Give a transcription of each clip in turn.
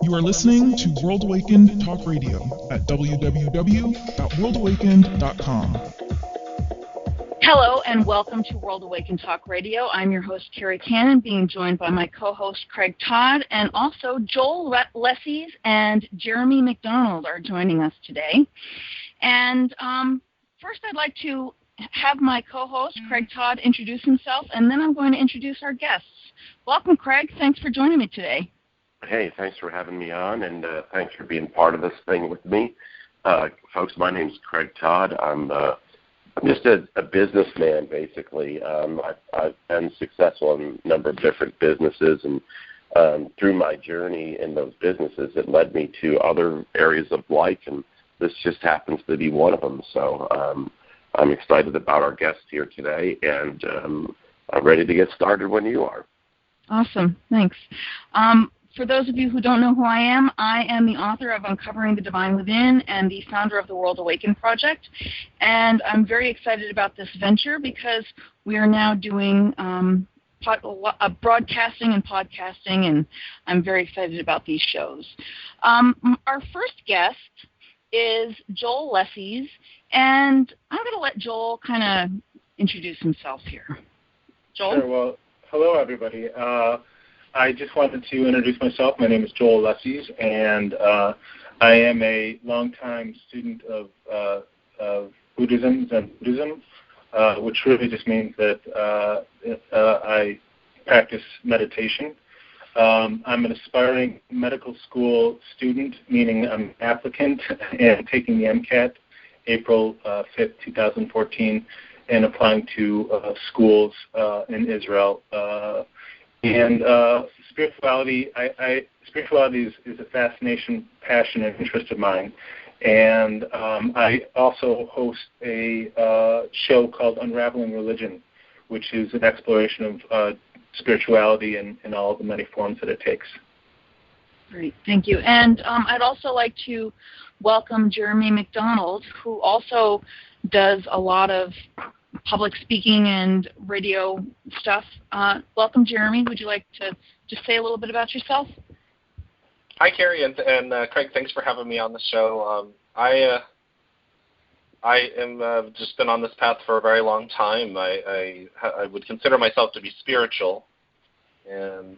You are listening to World Awakened Talk Radio at www.worldawakened.com. Hello and welcome to World Awakened Talk Radio. I'm your host, Carrie Cannon, being joined by my co-host, Craig Todd, and also Joel Lessies and Jeremy McDonald are joining us today. And first I'd like to have my co-host, Craig Todd, introduce himself, and then I'm going to introduce our guests. Welcome, Craig. Thanks for joining me today. Hey, thanks for having me on, and thanks for being part of this thing with me. Folks, my name's Craig Todd. I'm just a businessman, basically. I've been successful in a number of different businesses, and through my journey in those businesses, it led me to other areas of life, and this just happens to be one of them. So I'm excited about our guest here today, and I'm ready to get started when you are. Awesome. Thanks. For those of you who don't know who I am the author of Uncovering the Divine Within and the founder of the World Awakened Project. And I'm very excited about this venture because we are now doing broadcasting and podcasting, and I'm very excited about these shows. Our first guest is Joel Lessies, and I'm going to let Joel kind of introduce himself here. Joel? Sure. Well, hello, everybody. I just wanted to introduce myself. My name is Joel Lessies, and I am a longtime student of Buddhism, Zen Buddhism, which really just means that I practice meditation. I'm an aspiring medical school student, meaning I'm an applicant and taking the MCAT April 5th, 2014, and applying to schools in Israel. And spirituality, spirituality is a fascination, passion, and interest of mine. And I also host a show called Unraveling Religion, which is an exploration of spirituality in all of the many forms that it takes. Great, thank you. And I'd also like to welcome Jeremy McDonald, who also does a lot of public speaking and radio stuff. Welcome, Jeremy. Would you like to just say a little bit about yourself? Hi, Carrie, and Craig. Thanks for having me on the show. I am just been on this path for a very long time. I would consider myself to be spiritual, and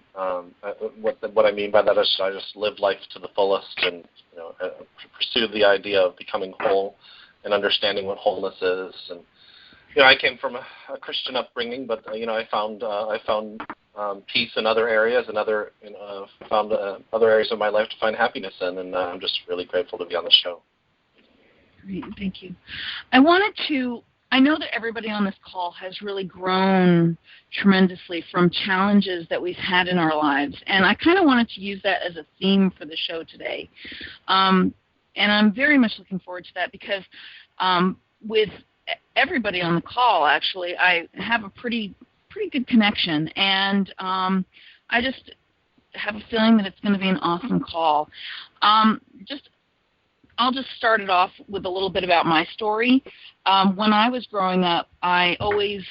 what I mean by that is I just live life to the fullest, and pursue the idea of becoming whole and understanding what wholeness is. And I came from a Christian upbringing, but I found peace in other areas, and found other areas of my life to find happiness in, and I'm just really grateful to be on the show. Great, thank you. I know that everybody on this call has really grown tremendously from challenges that we've had in our lives, and I kind of wanted to use that as a theme for the show today. And I'm very much looking forward to that because with everybody on the call, actually, I have a pretty good connection, and I just have a feeling that it's going to be an awesome call. I'll just start it off with a little bit about my story. When I was growing up, I always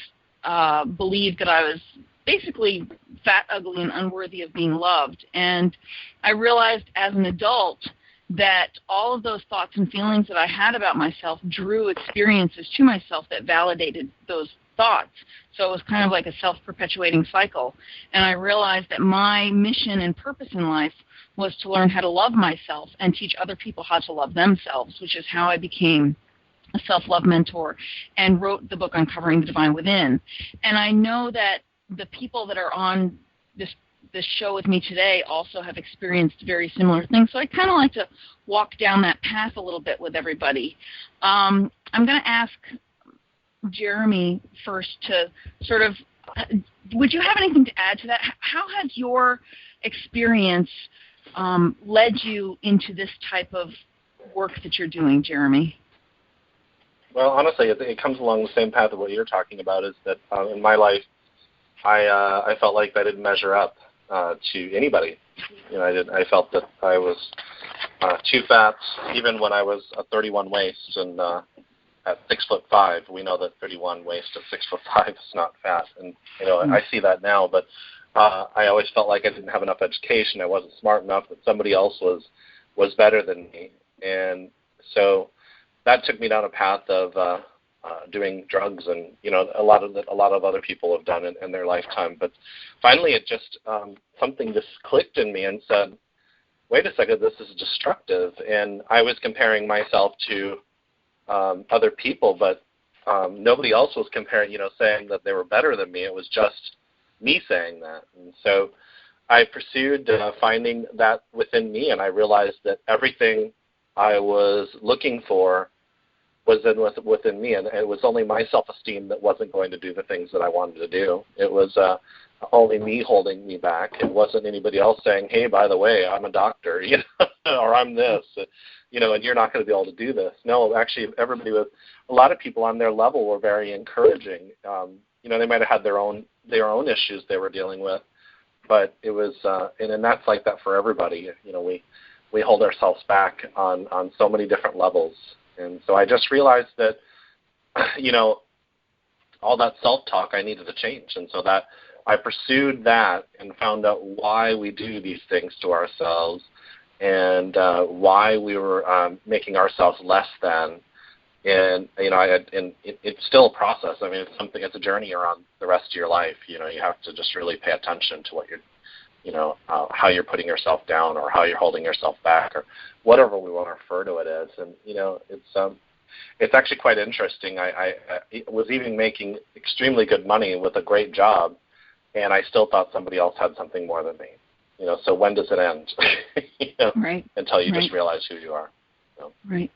believed that I was basically fat, ugly, and unworthy of being loved, and I realized as an adult that all of those thoughts and feelings that I had about myself drew experiences to myself that validated those thoughts. So it was kind of like a self-perpetuating cycle. And I realized that my mission and purpose in life was to learn how to love myself and teach other people how to love themselves, which is how I became a self-love mentor and wrote the book Uncovering the Divine Within. And I know that the people that are on this show with me today also have experienced very similar things. So I kind of like to walk down that path a little bit with everybody. I'm going to ask Jeremy first to sort of, would you have anything to add to that? How has your experience led you into this type of work that you're doing, Jeremy? Well, honestly, it comes along the same path of what you're talking about, is that in my life, I felt like I didn't measure up to anybody. I felt that I was too fat, even when I was a 31 waist, and at 6'5", we know that 31 waist at 6'5" is not fat, and I see that now. But I always felt like I didn't have enough education. I wasn't smart enough, that somebody else was better than me. And so that took me down a path of doing drugs, and a lot of other people have done it in their lifetime. But finally, it just something just clicked in me and said, "Wait a second, this is destructive." And I was comparing myself to other people, but nobody else was comparing, saying that they were better than me. It was just me saying that. And so I pursued finding that within me, and I realized that everything I was looking for was within me, and it was only my self-esteem that wasn't going to do the things that I wanted to do. It was only me holding me back. It wasn't anybody else saying, "Hey, by the way, I'm a doctor," or "I'm this," and you're not going to be able to do this. No, actually, a lot of people on their level were very encouraging. They might have had their own issues they were dealing with, but it was, and that's like that for everybody. We hold ourselves back on so many different levels. And so I just realized that, all that self-talk I needed to change. And so that I pursued that and found out why we do these things to ourselves, and why we were making ourselves less than. And it's still a process. I mean, it's a journey around the rest of your life. You have to just really pay attention to what you're, how you're putting yourself down, or how you're holding yourself back, or whatever we want to refer to it as. And it's actually quite interesting. I was even making extremely good money with a great job, and I still thought somebody else had something more than me. So when does it end? Right. Until you just realize who you are. Right.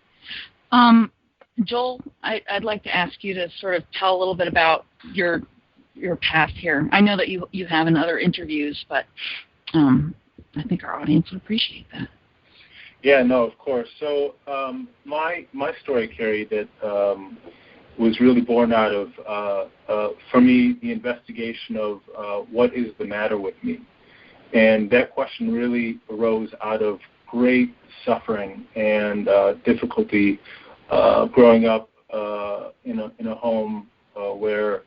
Joel, I'd like to ask you to sort of tell a little bit about your path here. I know that you have in other interviews, but I think our audience would appreciate that. Yeah, no, of course. So my story, Carrie, that was really born out of, for me, the investigation of what is the matter with me. And that question really arose out of great suffering and difficulty growing up in a home where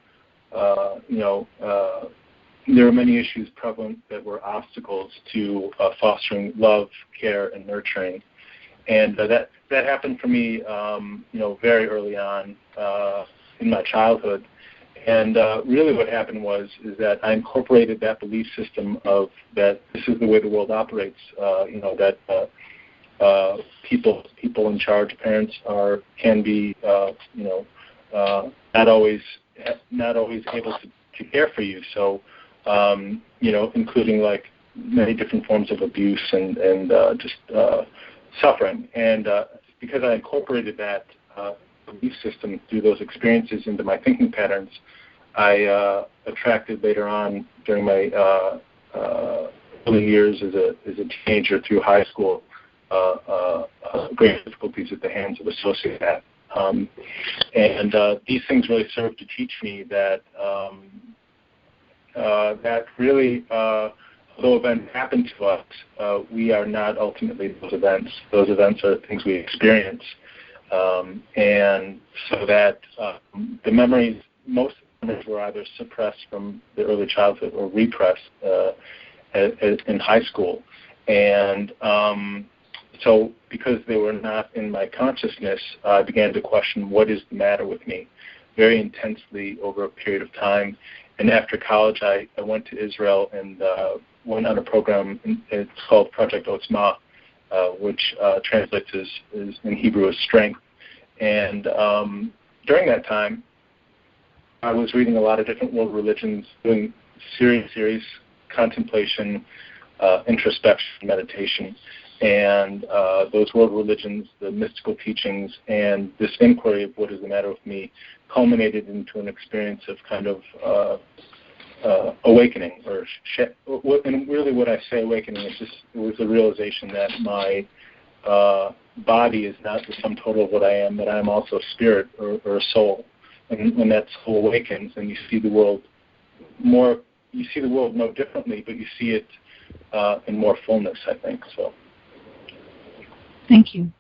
there were many issues prevalent that were obstacles to fostering love, care, and nurturing. And that happened for me, very early on in my childhood. And really what happened is that I incorporated that belief system of that this is the way the world operates, that people in charge, parents can be, not always able to care for you. So, including like many different forms of abuse and just suffering. And because I incorporated that belief system through those experiences into my thinking patterns, I attracted later on during my early years as a teenager through high school great difficulties at the hands of associates. And these things really served to teach me that that really, although events happen to us, we are not ultimately those events. Those events are things we experience. And so that the memories, most of the memories were either suppressed from the early childhood or repressed in high school. And so because they were not in my consciousness, I began to question what is the matter with me very intensely over a period of time. And after college, I went to Israel and went on a program. It's called Project Otzma, which translates as in Hebrew as strength. And during that time, I was reading a lot of different world religions, doing serious contemplation, introspection, meditation. And those world religions, the mystical teachings, and this inquiry of what is the matter with me culminated into an experience of kind of awakening. And really what I say awakening is just, it was the realization that my body is not the sum total of what I am, that I am also a spirit or a soul. And when that soul awakens, then you see the world no differently, but you see it in more fullness, I think. So. Thank you.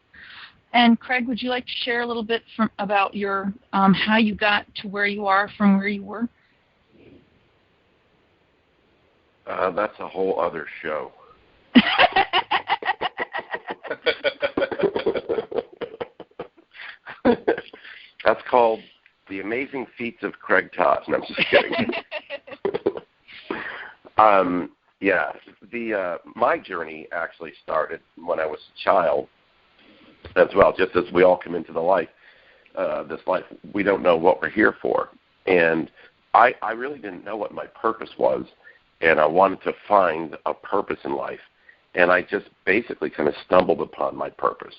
And Craig, would you like to share a little bit about your how you got to where you are from where you were? That's a whole other show. That's called The Amazing Feats of Craig Todd. No, I'm just kidding. My journey actually started when I was a child as well, just as we all come into this life, we don't know what we're here for. And I really didn't know what my purpose was, and I wanted to find a purpose in life. And I just basically kind of stumbled upon my purpose.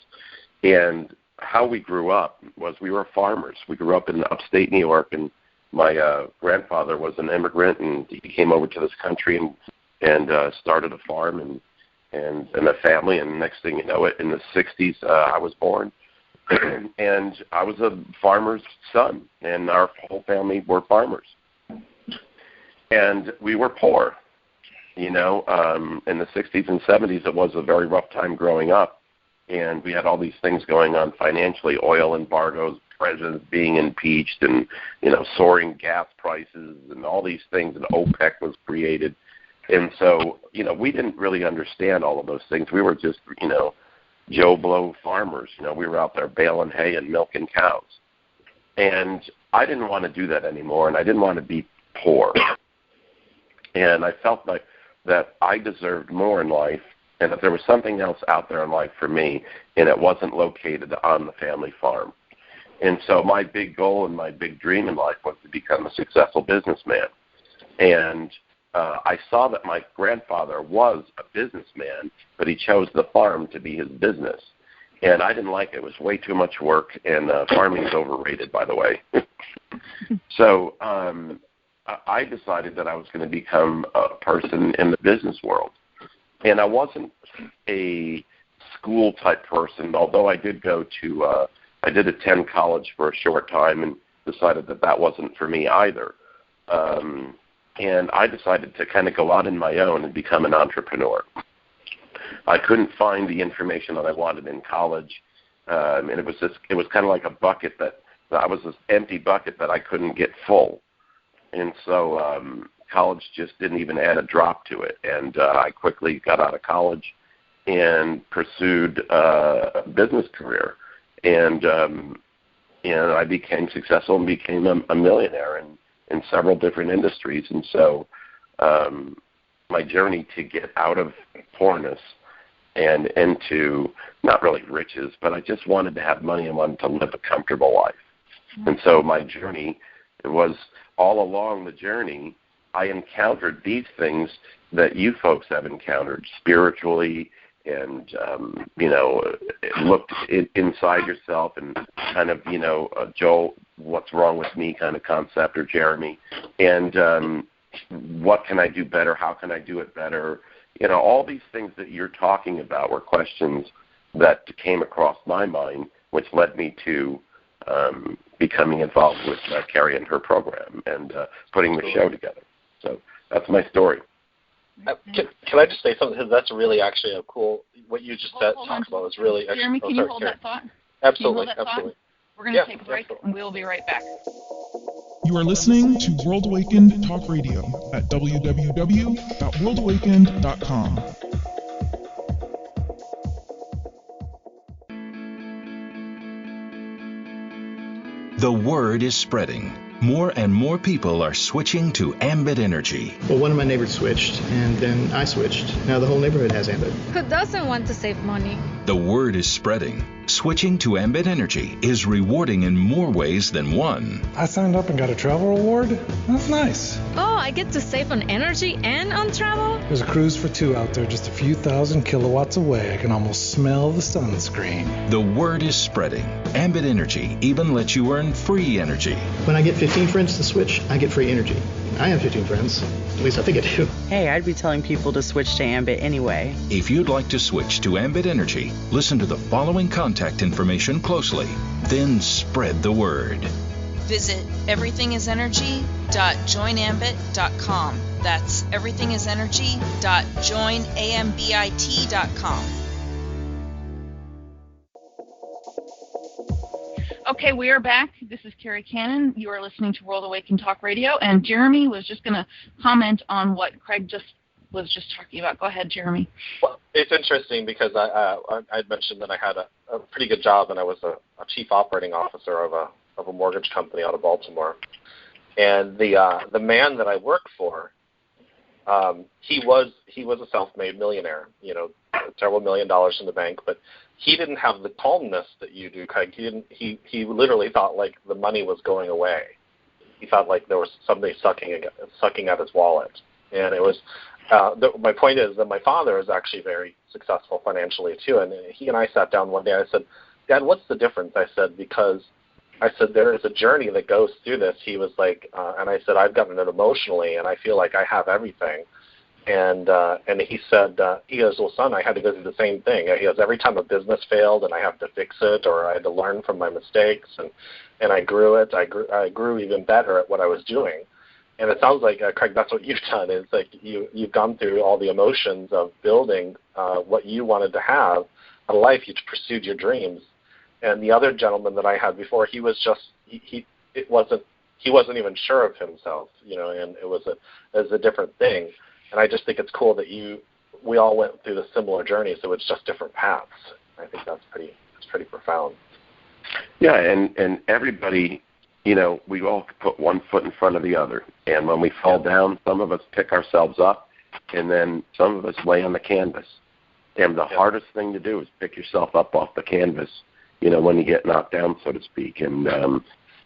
And how we grew up was we were farmers. We grew up in upstate New York, and my grandfather was an immigrant, and he came over to this country and started a farm and a family. And next thing you know, in the 60s, I was born. And I was a farmer's son, and our whole family were farmers. And we were poor, in the 60s and 70s. It was a very rough time growing up, and we had all these things going on financially, oil embargoes, presidents being impeached, and, soaring gas prices and all these things, and OPEC was created. And so, we didn't really understand all of those things. We were just, Joe Blow farmers. We were out there baling hay and milking cows. And I didn't want to do that anymore, and I didn't want to be poor. And I felt like that I deserved more in life, and that there was something else out there in life for me, and it wasn't located on the family farm. And so my big goal and my big dream in life was to become a successful businessman. And I saw that my grandfather was a businessman, but he chose the farm to be his business. And I didn't like it. It was way too much work, and farming is overrated, by the way. So I decided that I was going to become a person in the business world. And I wasn't a school-type person, although I did I did attend college for a short time and decided that wasn't for me either. And I decided to kind of go out on my own and become an entrepreneur. I couldn't find the information that I wanted in college, and it was kind of like a bucket that I was this empty bucket that I couldn't get full. And so college just didn't even add a drop to it. And I quickly got out of college and pursued a business career. And I became successful and became a millionaire in several different industries. And so my journey to get out of poorness and into not really riches, but I just wanted to have money and wanted to live a comfortable life. And so my journey was all along the journey, I encountered these things that you folks have encountered spiritually, and looked inside yourself and kind of Joel, what's wrong with me kind of concept, or Jeremy, and what can I do better? How can I do it better? All these things that you're talking about were questions that came across my mind, which led me to becoming involved with Carrie and her program and putting the show together. So that's my story. Can I just say something? Because that's really actually a cool, what you just talked about is really... Jeremy, can you hold that thought? Absolutely, absolutely. We're going to take a break, and we will be right back. You are listening to World Awakened Talk Radio at www.worldawakened.com. The word is spreading. More and more people are switching to Ambit Energy. Well, one of my neighbors switched, and then I switched. Now the whole neighborhood has Ambit. Who doesn't want to save money? The word is spreading. Switching to Ambit Energy is rewarding in more ways than one. I signed up and got a travel reward. That's nice. Oh, I get to save on energy and on travel? There's a cruise for two out there just a few thousand kilowatts away. I can almost smell the sunscreen. The word is spreading. Ambit Energy even lets you earn free energy. When I get 15 friends to switch, I get free energy. I have 15 friends. At least I think I do. Hey, I'd be telling people to switch to Ambit anyway. If you'd like to switch to Ambit Energy, listen to the following contact information closely. Then spread the word. Visit everythingisenergy.joinambit.com. That's everythingisenergy.joinambit.com. Okay, we are back. This is Carrie Cannon. You are listening to World Awakened Talk Radio, and Jeremy was just going to comment on what Craig just was just talking about. Go ahead, Jeremy. Well, it's interesting because I'd mentioned that I had a pretty good job, and I was a chief operating officer of a mortgage company out of Baltimore. And the man that I worked for, he was a self-made millionaire, several $1 million in the bank, but he didn't have the calmness that you do, Craig. He literally thought like the money was going away. He thought like there was somebody sucking at his wallet. And it was my point is that my father is actually very successful financially too. And he and I sat down one day. I said, Dad, what's the difference? I said, because I said, there is a journey that goes through this. He was like, and I said, I've gotten it emotionally, and I feel like I have everything. And he said, he goes, well, son, I had to go through the same thing. He goes, every time a business failed and I have to fix it, or I had to learn from my mistakes, and I grew it. I grew even better at what I was doing. And it sounds like, Craig, that's what you've done. It's like you've gone through all the emotions of building what you wanted to have in life. You pursued your dreams. And the other gentleman that I had before, he was just he wasn't even sure of himself, and it was a different thing. And I just think it's cool that we all went through the similar journey, so it's just different paths. I think that's pretty profound. Yeah, and everybody, we all put one foot in front of the other. And when we fall down, some of us pick ourselves up, and then some of us lay on the canvas. And the hardest thing to do is pick yourself up off the canvas, when you get knocked down, so to speak. And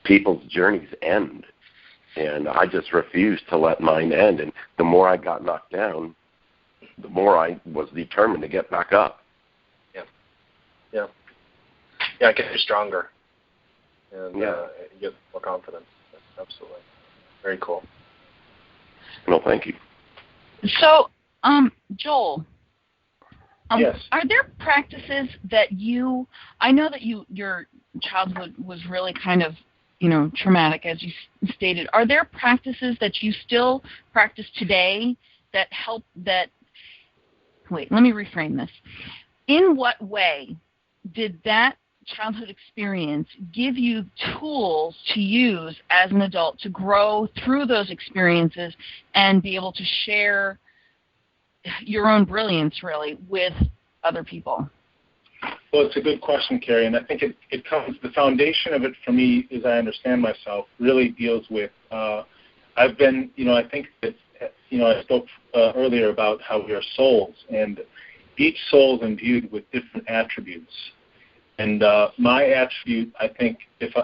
people's journeys end. And I just refused to let mine end. And the more I got knocked down, the more I was determined to get back up. Yeah, it gets you stronger. And you get more confidence. Absolutely. Very cool. No, thank you. So, Joel, yes. Are there practices that I know that your childhood was really kind of, traumatic, as you stated. Are there practices that you still practice today that help wait, let me reframe this. In what way did that childhood experience give you tools to use as an adult to grow through those experiences and be able to share your own brilliance, really, with other people? Well, it's a good question, Carrie, and I think the foundation of it for me, as I understand myself, really deals with, I've been, I think that, I spoke earlier about how we are souls, and each soul is imbued with different attributes. And my attribute, I think,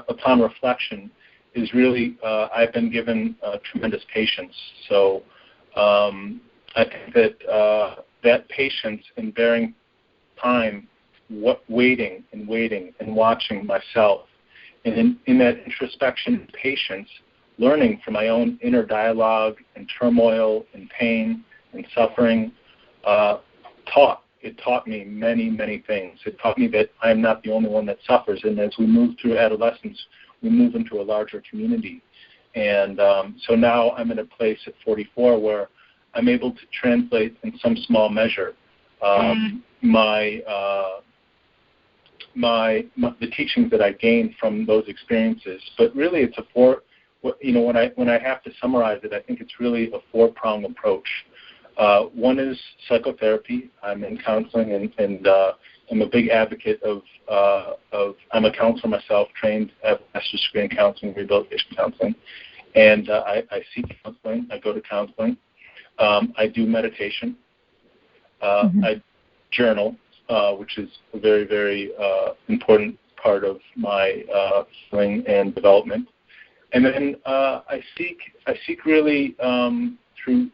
upon reflection, is really I've been given tremendous patience. So I think that that patience in bearing time, waiting and watching myself, and in that introspection and patience, learning from my own inner dialogue and turmoil and pain and suffering, it taught me many, many things. It taught me that I am not the only one that suffers, and as we move through adolescence, we move into a larger community. And so now I'm in a place at 44 where I'm able to translate in some small measure the teachings that I gained from those experiences. But really, it's when I have to summarize it, I think it's really a four-pronged approach. One is psychotherapy. I'm in counseling, and I'm a big advocate of I'm a counselor myself, trained at master's degree in counseling, rehabilitation counseling, and I seek counseling. I go to counseling. I do meditation. I journal, which is a very, very important part of my healing and development. And then I seek really through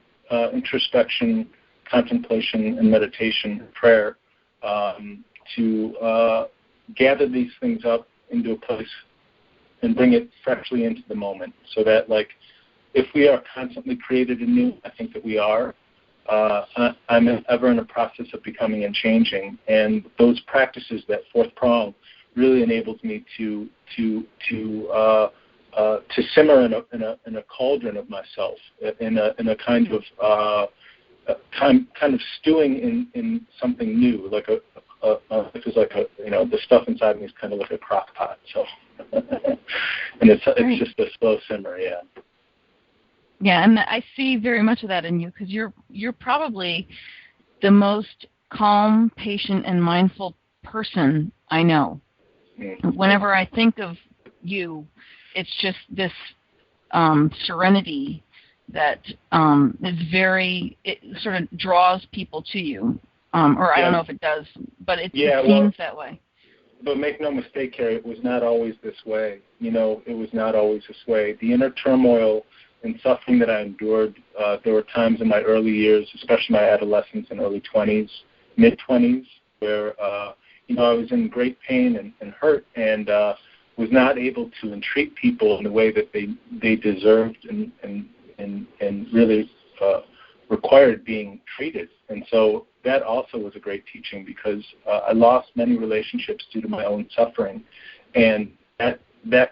introspection, contemplation, and meditation, prayer, to gather these things up into a place and bring it freshly into the moment. So that, if we are constantly created anew, I think that we are. I'm ever in a process of becoming and changing, and those practices, that fourth prong, really enables me to simmer in a cauldron of myself, in a kind of stewing in something new, it's like the stuff inside me is kind of like a crock pot. So, and it's just a slow simmer, yeah. Yeah, and I see very much of that in you, because you're probably the most calm, patient, and mindful person I know. Whenever I think of you, it's just this serenity that it sort of draws people to you. Or I don't know if it does, but it seems that way. But make no mistake, Carrie, it was not always this way. It was not always this way. The inner turmoil and suffering that I endured, there were times in my early years, especially my adolescence and early 20s, mid-20s, where, I was in great pain and hurt and was not able to entreat people in the way that they deserved and really required being treated. And so that also was a great teaching, because I lost many relationships due to my own suffering. And that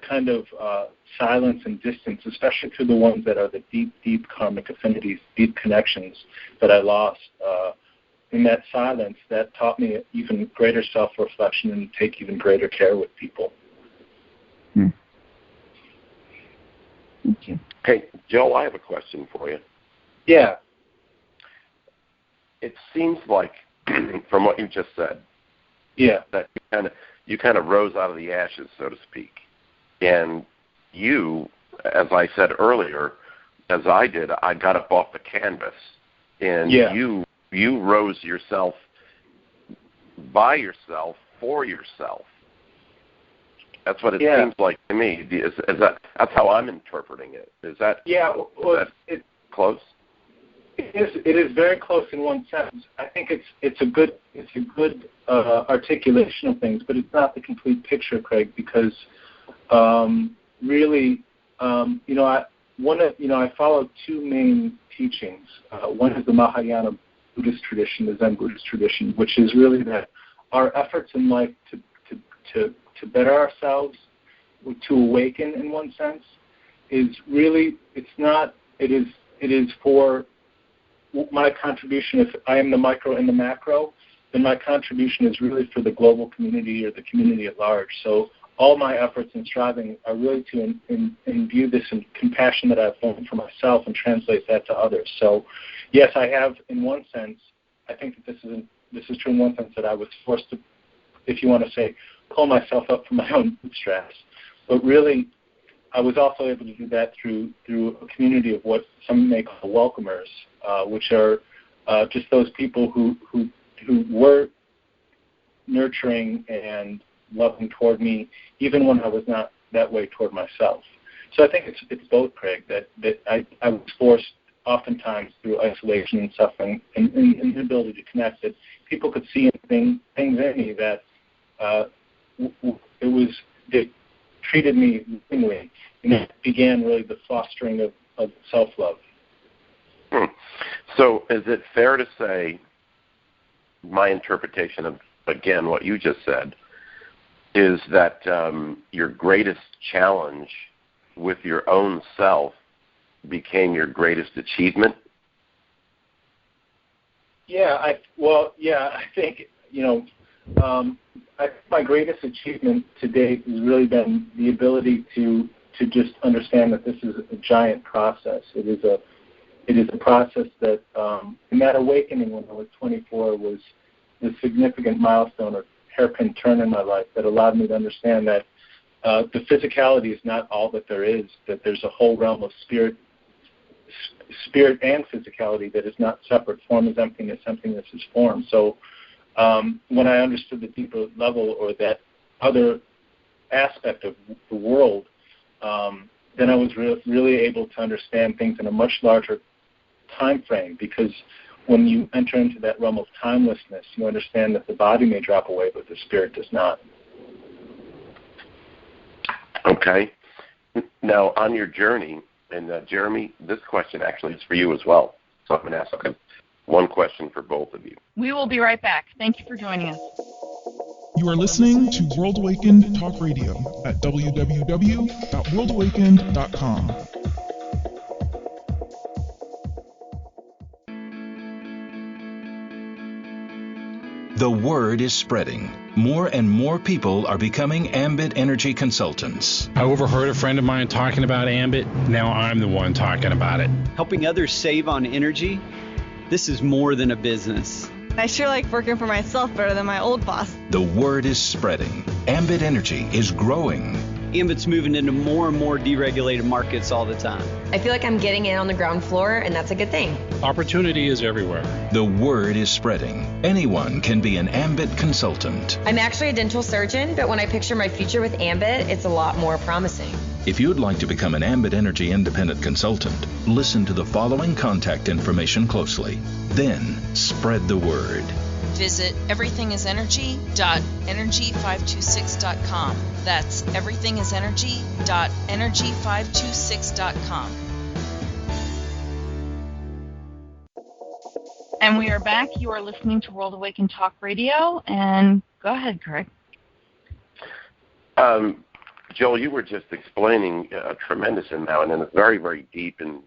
kind of silence and distance, especially to the ones that are the deep, deep karmic affinities, deep connections that I lost, in that silence, that taught me even greater self-reflection and to take even greater care with people. Thank you. Hey, Joe, I have a question for you. Yeah. It seems like, from what you just said, that you kind of rose out of the ashes, so to speak. And you, as I said earlier, as I did, I got up off the canvas, and you rose yourself by yourself for yourself. That's what it seems like to me. That's how I'm interpreting it. Is that close? It is very close in one sense. I think it's a good articulation of things, but it's not the complete picture, Craig, because really, I follow two main teachings. One is the Mahayana Buddhist tradition, the Zen Buddhist tradition, which is really that our efforts in life to better ourselves, to awaken in one sense, is really, it is for my contribution. If I am the micro and the macro, then my contribution is really for the global community or the community at large. So all my efforts and striving are really to imbue this in compassion that I've learned for myself and translate that to others. So, yes, I have, in one sense, I think that this is true in one sense, that I was forced to, if you want to say, pull myself up from my own bootstraps. But really, I was also able to do that through a community of what some may call welcomers, which are just those people who were nurturing and loving toward me, even when I was not that way toward myself. So I think it's both, Craig, that I was forced oftentimes through isolation and suffering and inability to connect, that people could see things in me that it treated me lovingly, and it began really the fostering of self-love. So is it fair to say, my interpretation of, again, what you just said, is that your greatest challenge with your own self became your greatest achievement? I think, I think my greatest achievement to date has really been the ability to just understand that this is a giant process. It is a process that, in that awakening when I was 24, was the significant milestone or hairpin turn in my life that allowed me to understand that the physicality is not all that there is, that there's a whole realm of spirit and physicality that is not separate. Form is emptiness, emptiness is form. So when I understood the deeper level, or that other aspect of the world, then I was really able to understand things in a much larger time frame, because when you enter into that realm of timelessness, you understand that the body may drop away, but the spirit does not. Okay. Now, on your journey, and Jeremy, this question actually is for you as well. So I'm going to ask one question for both of you. We will be right back. Thank you for joining us. You are listening to World Awakened Talk Radio at www.worldawakened.com. The word is spreading. More and more people are becoming Ambit Energy consultants. I overheard a friend of mine talking about Ambit. Now I'm the one talking about it. Helping others save on energy? This is more than a business. I sure like working for myself better than my old boss. The word is spreading. Ambit Energy is growing. Ambit's moving into more and more deregulated markets all the time. I feel like I'm getting in on the ground floor, and that's a good thing. Opportunity is everywhere. The word is spreading. Anyone can be an Ambit consultant. I'm actually a dental surgeon, but when I picture my future with Ambit, it's a lot more promising. If you'd like to become an Ambit Energy independent consultant, listen to the following contact information closely. Then spread the word. Visit everythingisenergy.energy526.com. That's everythingisenergy.energy526.com. And we are back. You are listening to World Awakened Talk Radio. And go ahead, Craig. Joel, you were just explaining a tremendous amount and very, very deep and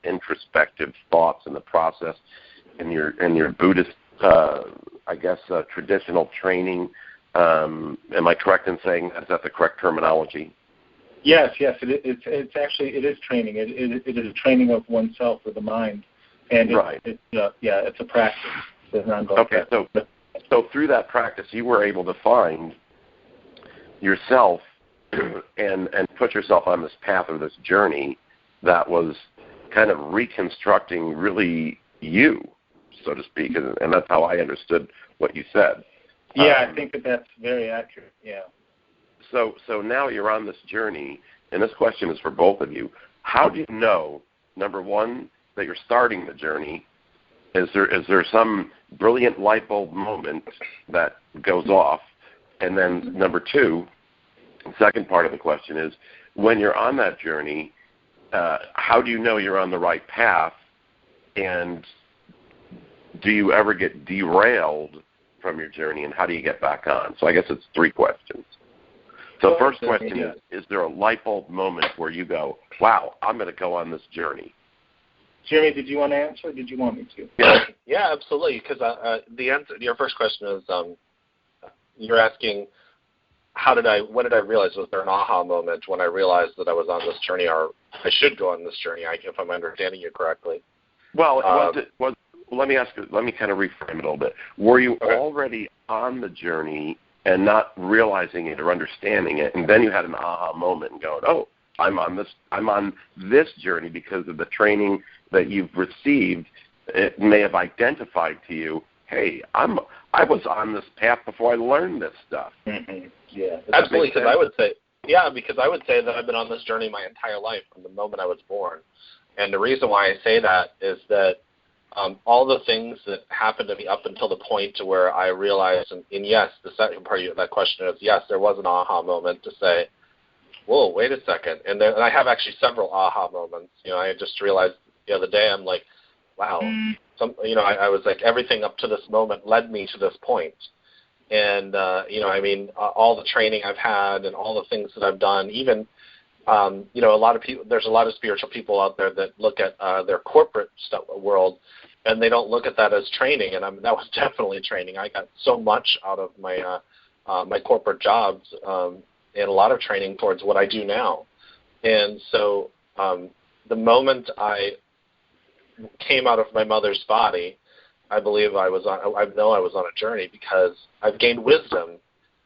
introspective thoughts in the process in your Buddhist, traditional training. Am I correct in saying is that the correct terminology? Yes. It's actually it is training. It is a training of oneself with the mind, and it's a practice. It's an ongoing practice. So through that practice, you were able to find yourself and put yourself on this path or this journey that was kind of reconstructing really you, so to speak, and that's how I understood what you said. Yeah, I think that's very accurate, yeah. So now you're on this journey, and this question is for both of you. How do you know, number one, that you're starting the journey? Is there some brilliant light bulb moment that goes off? And then number two, the second part of the question is, when you're on that journey, how do you know you're on the right path? And do you ever get derailed from your journey, and how do you get back on? So I guess it's three questions. So first question is there a light bulb moment where you go, wow, I'm going to go on this journey? Jeremy, did you want to answer, or did you want me to? Yeah, absolutely, because the answer to your first question is you're asking, when did I realize, was there an aha moment when I realized that I was on this journey, or I should go on this journey, if I'm understanding you correctly? Well, let me kind of reframe it a little bit. Were you already on the journey and not realizing it or understanding it, and then you had an aha moment and going, oh, I'm on this journey because of the training that you've received? It may have identified to you, hey, I was on this path before I learned this stuff. Mm-hmm. Yeah, absolutely. Because I would say that I've been on this journey my entire life from the moment I was born, and the reason why I say that is that all the things that happened to me up until the point to where I realized, and yes, the second part of that question is, yes, there was an aha moment to say, whoa, wait a second. And I have actually several aha moments. I just realized the other day, I'm like, wow. I was like, everything up to this moment led me to this point. And, all the training I've had and all the things that I've done, even, a lot of people, there's a lot of spiritual people out there that look at their corporate world, and they don't look at that as training. And that was definitely training. I got so much out of my my corporate jobs, and a lot of training towards what I do now. And so the moment I came out of my mother's body, I believe I was on a journey, because I've gained wisdom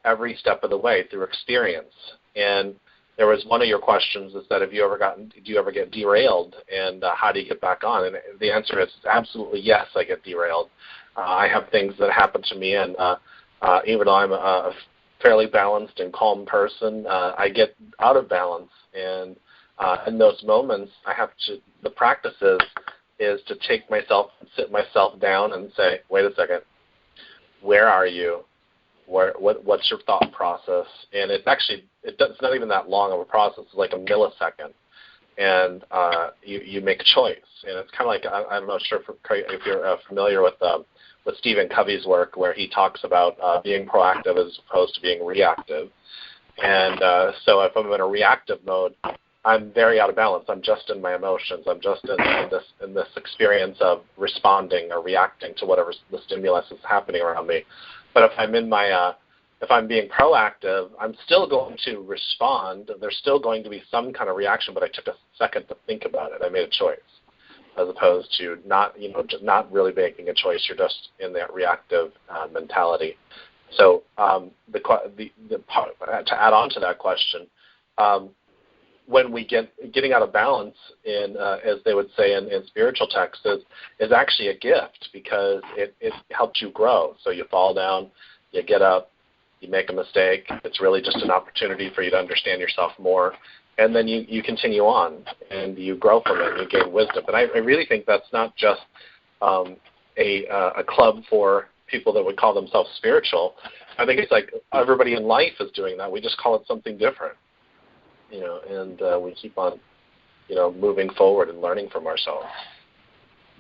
every step of the way through experience. And there was one of your questions is that do you ever get derailed, and how do you get back on? And the answer is absolutely yes, I get derailed. I have things that happen to me, and even though I'm a fairly balanced and calm person, I get out of balance. And in those moments, the practice is to take myself and sit myself down and say, wait a second, where are you? What's your thought process? And it's not even that long of a process. It's like a millisecond, and you make a choice. And it's kind of like, I'm not sure if you're familiar with Stephen Covey's work, where he talks about being proactive as opposed to being reactive. And so if I'm in a reactive mode, I'm very out of balance. I'm just in my emotions. I'm just in this experience of responding or reacting to whatever the stimulus is happening around me. But if I'm in my if I'm being proactive, I'm still going to respond. There's still going to be some kind of reaction, but I took a second to think about it. I made a choice, as opposed to not not really making a choice. You're just in that reactive mentality. So the part, to add on to that question. When we getting out of balance in, as they would say in spiritual texts, is actually a gift, because it helps you grow. So you fall down, you get up, you make a mistake. It's really just an opportunity for you to understand yourself more, and then you continue on and you grow from it and you gain wisdom. But I really think that's not just a club for people that would call themselves spiritual. I think it's like everybody in life is doing that. We just call it something different. And we keep on, moving forward and learning from ourselves.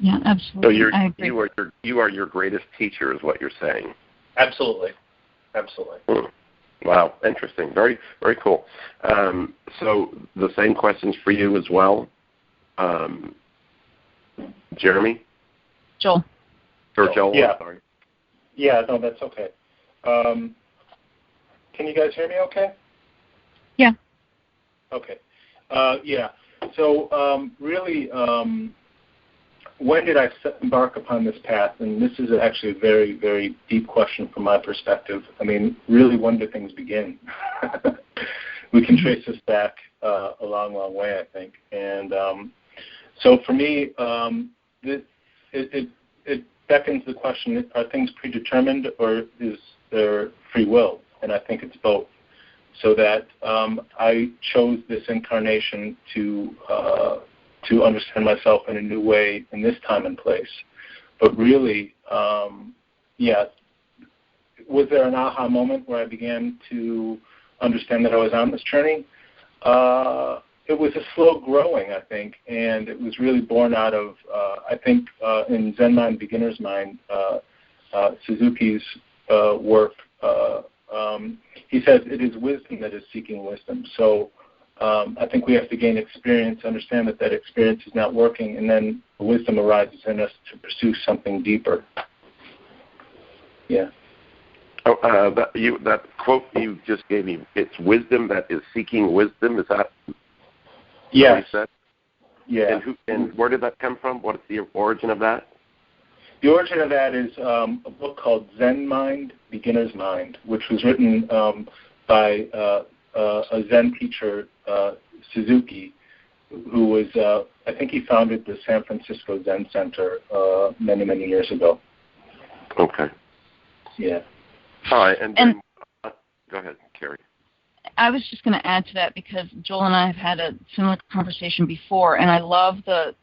Yeah, absolutely. So I agree. you are your greatest teacher, is what you're saying. Absolutely. Wow, interesting. Very, very cool. So the same questions for you as well, Jeremy? Joel. Or Joel, yeah. I'm sorry. Yeah, no, that's okay. Can you guys hear me okay? Yeah. Okay. Yeah. So really, when did I embark upon this path? And this is actually a very, very deep question from my perspective. I mean, really, when do things begin? We can trace this back a long, long way, I think. And so for me, it beckons the question, are things predetermined or is there free will? And I think it's both. So that I chose this incarnation to understand myself in a new way in this time and place. But really, was there an aha moment where I began to understand that I was on this journey? It was a slow growing, I think, and it was really born out of, I think, in Zen Mind, Beginner's Mind, Suzuki's work. He says it is wisdom that is seeking wisdom. So I think we have to gain experience, understand that experience is not working, and then wisdom arises in us to pursue something deeper. Yeah. Oh, that quote you just gave me, it's wisdom that is seeking wisdom. Is that what you said? Yeah. And where did that come from? What is the origin of that? The origin of that is a book called Zen Mind, Beginner's Mind, which was written by a Zen teacher, Suzuki, who was, I think he founded the San Francisco Zen Center many, many years ago. Okay. Yeah. All right, and then, go ahead, Carrie. I was just going to add to that because Joel and I have had a similar conversation before, and I love the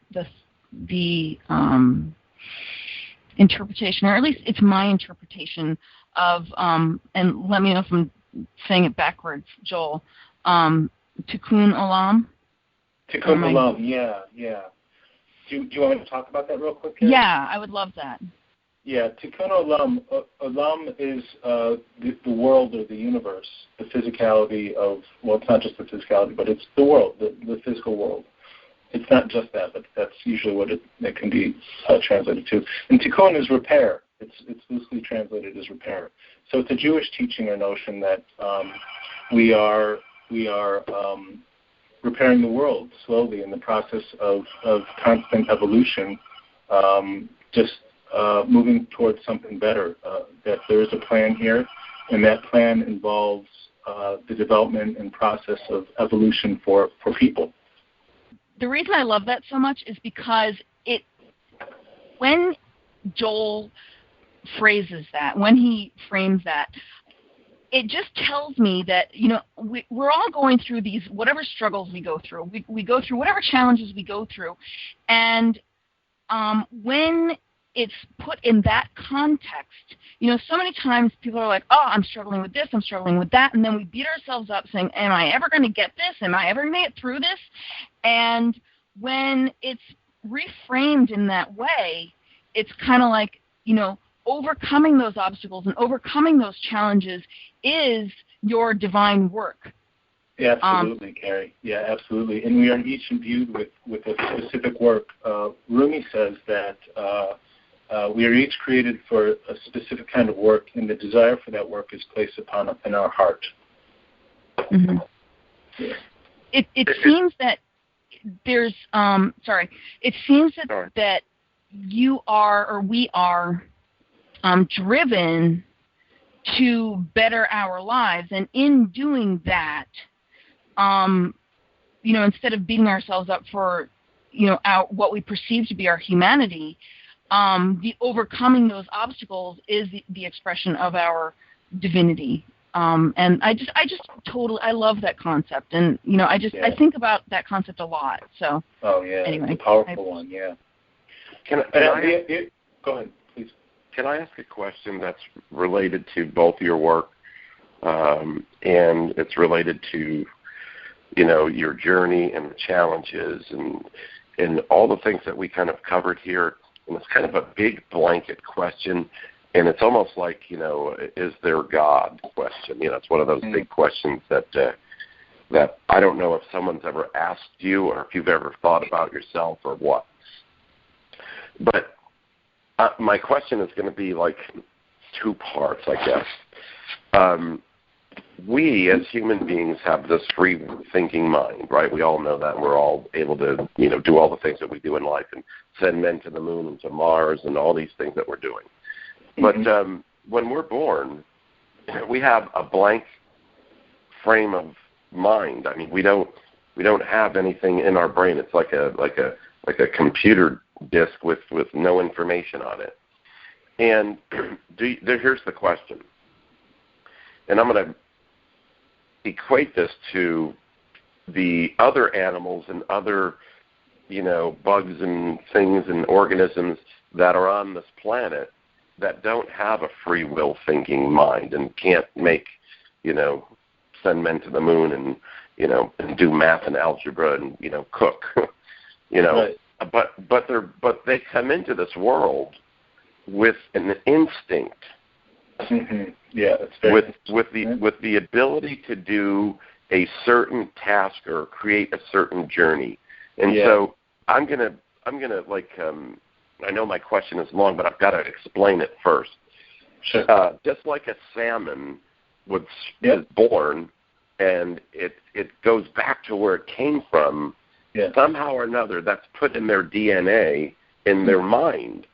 interpretation, or at least it's my interpretation of, and let me know if I'm saying it backwards, Joel, Tikkun Olam. Tikkun Olam, yeah. Do you want me to talk about that real quick? Here? Yeah, I would love that. Yeah, Tikkun Olam. Olam is the world or the universe, the physicality of, well, it's not just the physicality, but it's the world, the physical world. It's not just that, but that's usually what it can be translated to. And tikkun is repair. It's loosely translated as repair. So it's a Jewish teaching or notion that we are repairing the world slowly in the process of constant evolution, just moving towards something better. That there is a plan here, and that plan involves the development and process of evolution for people. The reason I love that so much is because when Joel phrases that, when he frames that, it just tells me that, we're all going through these, whatever struggles we go through. We go through whatever challenges we go through. And when it's put in that context, so many times people are like, oh, I'm struggling with this, I'm struggling with that, and then we beat ourselves up saying, am I ever going to get this? Am I ever going to get through this? And when it's reframed in that way, it's kind of like, overcoming those obstacles and overcoming those challenges is your divine work. Yeah, absolutely, Carrie. Yeah, absolutely. And we are each imbued with a specific work. Rumi says that we are each created for a specific kind of work, and the desire for that work is placed upon in our heart. Mm-hmm. Yeah. It seems that there's it seems that you are, or we are, driven to better our lives, and in doing that, instead of beating ourselves up for, what we perceive to be our humanity, the overcoming those obstacles is the expression of our divinity. And I love that concept, and I think about that concept a lot. So. Oh yeah, anyway, it's a powerful one. Yeah. Go ahead, please. Can I ask a question that's related to both your work, and it's related to, your journey and the challenges and all the things that we kind of covered here? And it's kind of a big blanket question, and it's almost like, is there God question? It's one of those big questions that I don't know if someone's ever asked you or if you've ever thought about yourself or what. But my question is going to be like two parts, I guess. We as human beings have this free thinking mind, right? We all know that. We're all able to, do all the things that we do in life and send men to the moon and to Mars and all these things that we're doing. But when we're born, we have a blank frame of mind. I mean, we don't have anything in our brain. It's like a computer disk with no information on it. And here's the question. And I'm going to equate this to the other animals and other, bugs and things and organisms that are on this planet that don't have a free will thinking mind and can't make, send men to the moon and, and do math and algebra and, cook, Right. But they come into this world with an instinct. Mm-hmm. Yeah, that's very with the ability to do a certain task or create a certain journey. And so I'm gonna I know my question is long, but I've got to explain it first. Sure. Just like a salmon is born and it goes back to where it came from, somehow or another that's put in their DNA, in their mind.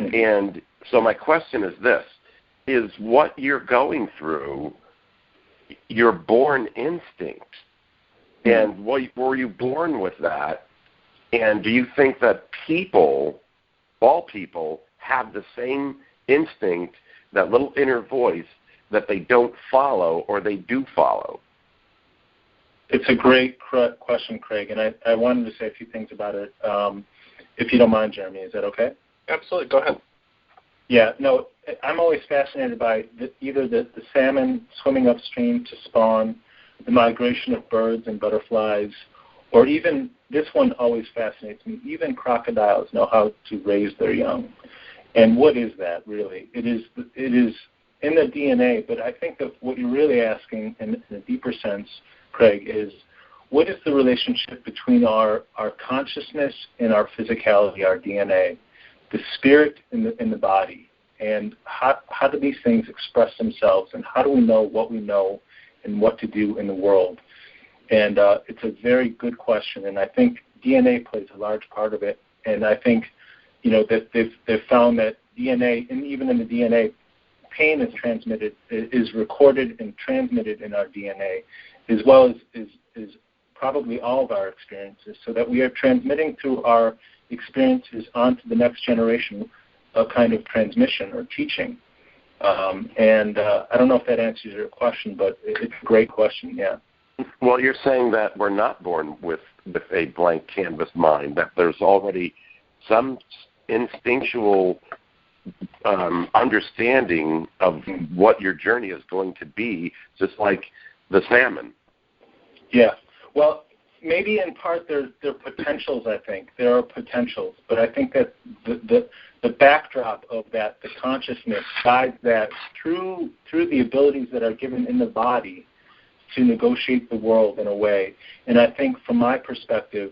Mm-hmm. And so my question is this: is what you're going through your born instinct? And were you born with that? And do you think that all people, have the same instinct, that little inner voice that they don't follow or they do follow? It's a great question, Craig, and I wanted to say a few things about it. If you don't mind, Jeremy, is that okay? Absolutely. Go ahead. Yeah, no, I'm always fascinated by either the salmon swimming upstream to spawn, the migration of birds and butterflies, or even, this one always fascinates me, even crocodiles know how to raise their young. And what is that, really? It is in the DNA, but I think that what you're really asking in a deeper sense, Craig, is what is the relationship between our consciousness and our physicality, our DNA, the spirit in the body, and how do these things express themselves, and how do we know what we know and what to do in the world? And it's a very good question, and I think DNA plays a large part of it. And I think, that they've found that DNA, and even in the DNA, pain is recorded and transmitted in our DNA, as well as probably all of our experiences, so that we are transmitting through our experiences onto the next generation a kind of transmission or teaching. And I don't know if that answers your question, but it's a great question, yeah. Well, you're saying that we're not born with a blank canvas mind, that there's already some instinctual understanding of what your journey is going to be, just like the salmon. Yeah. Well, maybe in part they're potentials, I think. There are potentials. But I think that the backdrop of that, the consciousness, guides that through the abilities that are given in the body to negotiate the world in a way. And I think from my perspective,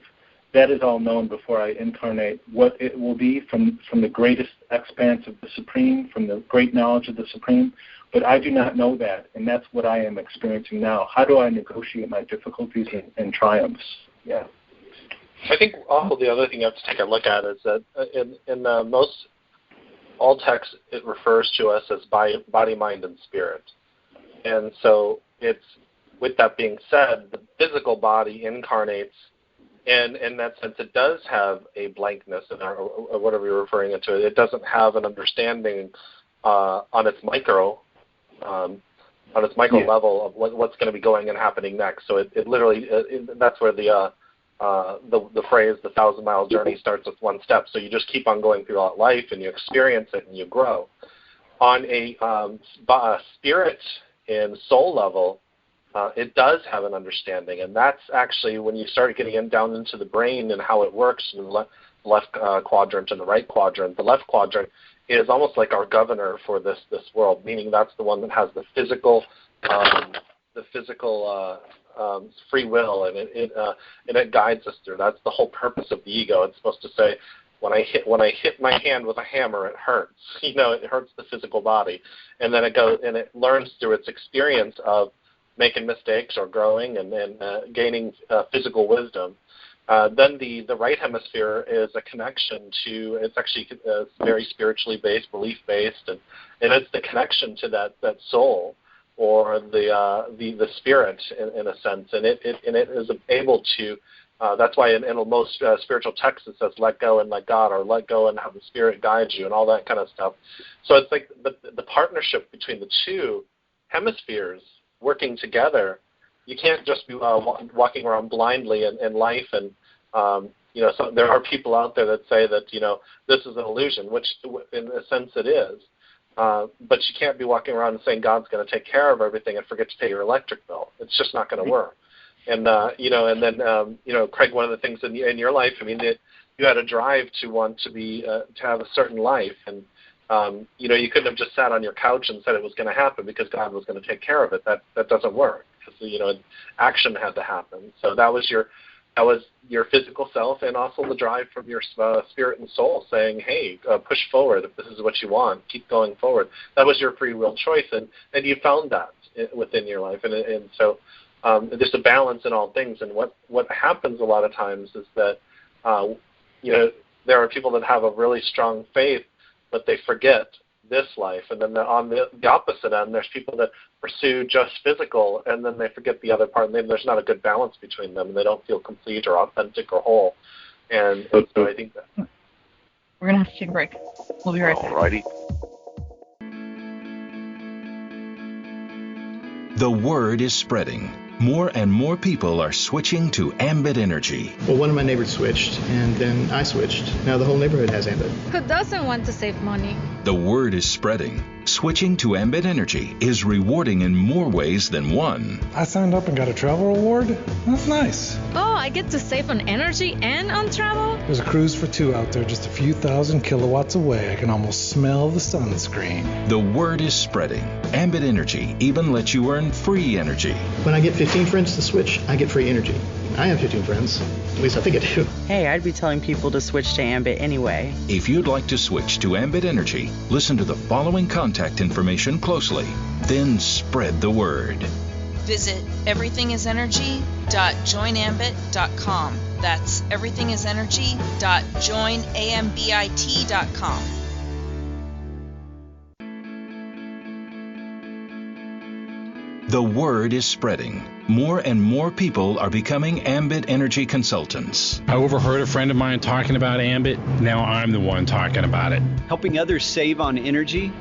that is all known before I incarnate, what it will be from the greatest expanse of the Supreme, from the great knowledge of the Supreme. But I do not know that, and that's what I am experiencing now. How do I negotiate my difficulties and triumphs? Yeah. I think also the other thing you have to take a look at is that in most all texts, it refers to us as body, mind, and spirit. And so it's, with that being said, the physical body incarnates, and in that sense, it does have a blankness, or whatever you're referring to. It doesn't have an understanding on its micro level of what's going to be going and happening next. So it literally, that's where the phrase, the 1,000-mile journey starts with one step. So you just keep on going throughout life, and you experience it, and you grow. On a spirit and soul level, it does have an understanding, and that's actually when you start getting down into the brain and how it works in the left quadrant and the right quadrant. The left quadrant is almost like our governor for this world, meaning that's the one that has the physical free will, and it guides us through. That's the whole purpose of the ego. It's supposed to say, when I hit my hand with a hammer, it hurts. It hurts the physical body, and then it goes and it learns through its experience of making mistakes or growing and gaining physical wisdom. Then the right hemisphere is a connection to, it's actually very spiritually based, belief based, and it's the connection to that soul or the spirit in a sense, and it is able to. That's why in most spiritual texts it says let go and let God, or let go and have the Spirit guide you, and all that kind of stuff. So it's like the partnership between the two hemispheres working together. You can't just be walking around blindly in life, and so there are people out there that say that this is an illusion, which in a sense it is. But you can't be walking around and saying God's going to take care of everything and forget to pay your electric bill. It's just not going to work. And Craig, one of the things in your life, I mean, you had a drive to want to be to have a certain life, and you couldn't have just sat on your couch and said it was going to happen because God was going to take care of it. That doesn't work, because action had to happen. So that was your physical self, and also the drive from your spirit and soul saying, hey, push forward. If this is what you want, keep going forward. That was your free will choice, and you found that within your life. And so there's a balance in all things. And what happens a lot of times is that, there are people that have a really strong faith, but they forget this life. And then on the opposite end, there's people that pursue just physical, and then they forget the other part, and there's not a good balance between them, and they don't feel complete or authentic or whole. And so I think that we're going to have to take a break. We'll be right back. All righty. The word is spreading. More and more people are switching to Ambit Energy. Well, one of my neighbors switched, and then I switched. Now the whole neighborhood has Ambit. Who doesn't want to save money? The word is spreading. Switching to Ambit Energy is rewarding in more ways than one. I signed up and got a travel reward. That's nice. Oh, I get to save on energy and on travel? There's a cruise for two out there just a few thousand kilowatts away. I can almost smell the sunscreen. The word is spreading. Ambit Energy even lets you earn free energy. When I get 15 friends to switch, I get free energy. I have 15 friends. At least I think I do. Hey, I'd be telling people to switch to Ambit anyway. If you'd like to switch to Ambit Energy, listen to the following contact information closely. Then spread the word. Visit everythingisenergy.joinambit.com. That's everythingisenergy.joinambit.com. The word is spreading. More and more people are becoming Ambit Energy consultants. I overheard a friend of mine talking about Ambit. Now I'm the one talking about it. Helping others save on energy?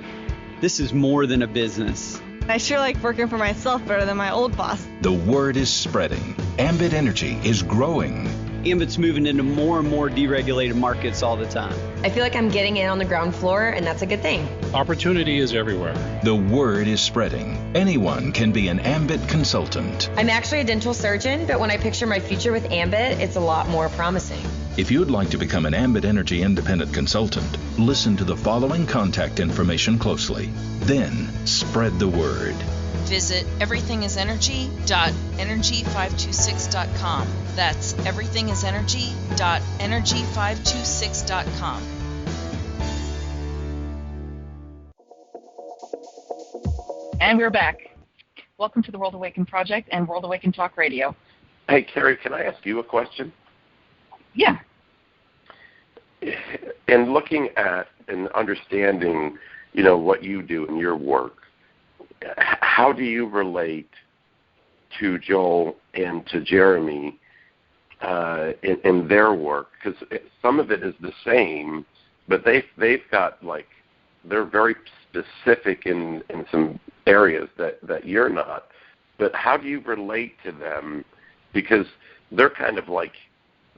This is more than a business. I sure like working for myself better than my old boss. The word is spreading. Ambit Energy is growing. Ambit's moving into more and more deregulated markets all the time. I feel like I'm getting in on the ground floor, and that's a good thing. Opportunity is everywhere. The word is spreading. Anyone can be an Ambit consultant. I'm actually a dental surgeon, but when I picture my future with Ambit, it's a lot more promising. If you'd like to become an Ambit Energy independent consultant, listen to the following contact information closely. Then spread the word. Visit everythingisenergy.energy526.com. That's everythingisenergy.energy526.com. And we're back. Welcome to the World Awakened Project and World Awakened Talk Radio. Hey, Carrie, can I ask you a question? Yeah. In looking at and understanding, what you do in your work, how do you relate to Joel and to Jeremy in their work? Because some of it is the same, but they've got they're very specific in some areas that you're not. But how do you relate to them? Because they're kind of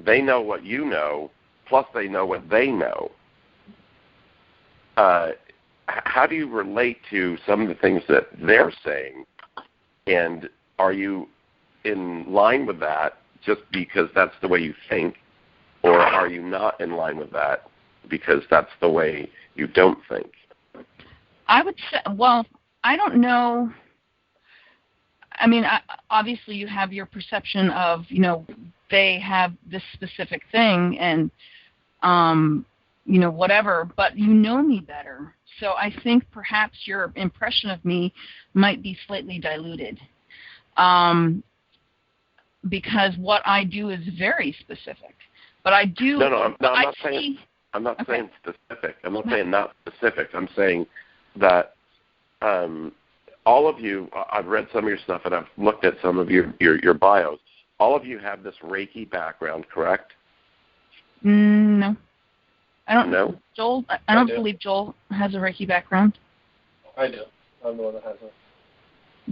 they know what you know, plus they know what they know. How do you relate to some of the things that they're saying? And are you in line with that just because that's the way you think? Or are you not in line with that because that's the way you don't think? I would say, I don't know. I mean, obviously you have your perception of, they have this specific thing and, whatever, but you know me better. So I think perhaps your impression of me might be slightly diluted because what I do is very specific. But I do. I'm not saying specific. I'm not saying not specific. I'm saying that all of you, I've read some of your stuff and I've looked at some of your bios. All of you have this Reiki background, correct? No. I don't know. Joel, I don't believe Joel has a Reiki background. I do. I'm the one that has it.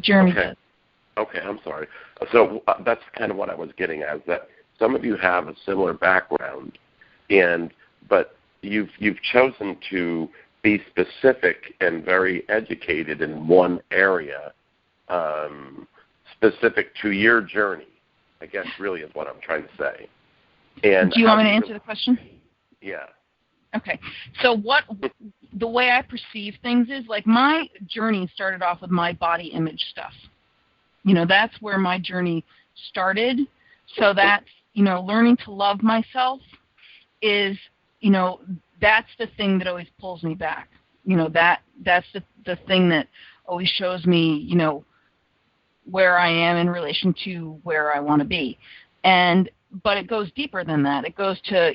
Jeremy does. Okay, I'm sorry. So that's kind of what I was getting at, is that some of you have a similar background, but you've chosen to be specific and very educated in one area, specific to your journey, I guess really is what I'm trying to say. And do you want me to answer the question? Yeah. Okay. So the way I perceive things is my journey started off with my body image stuff. That's where my journey started. So that's, learning to love myself is, that's the thing that always pulls me back. That's the thing that always shows me, where I am in relation to where I want to be. But it goes deeper than that. It goes to,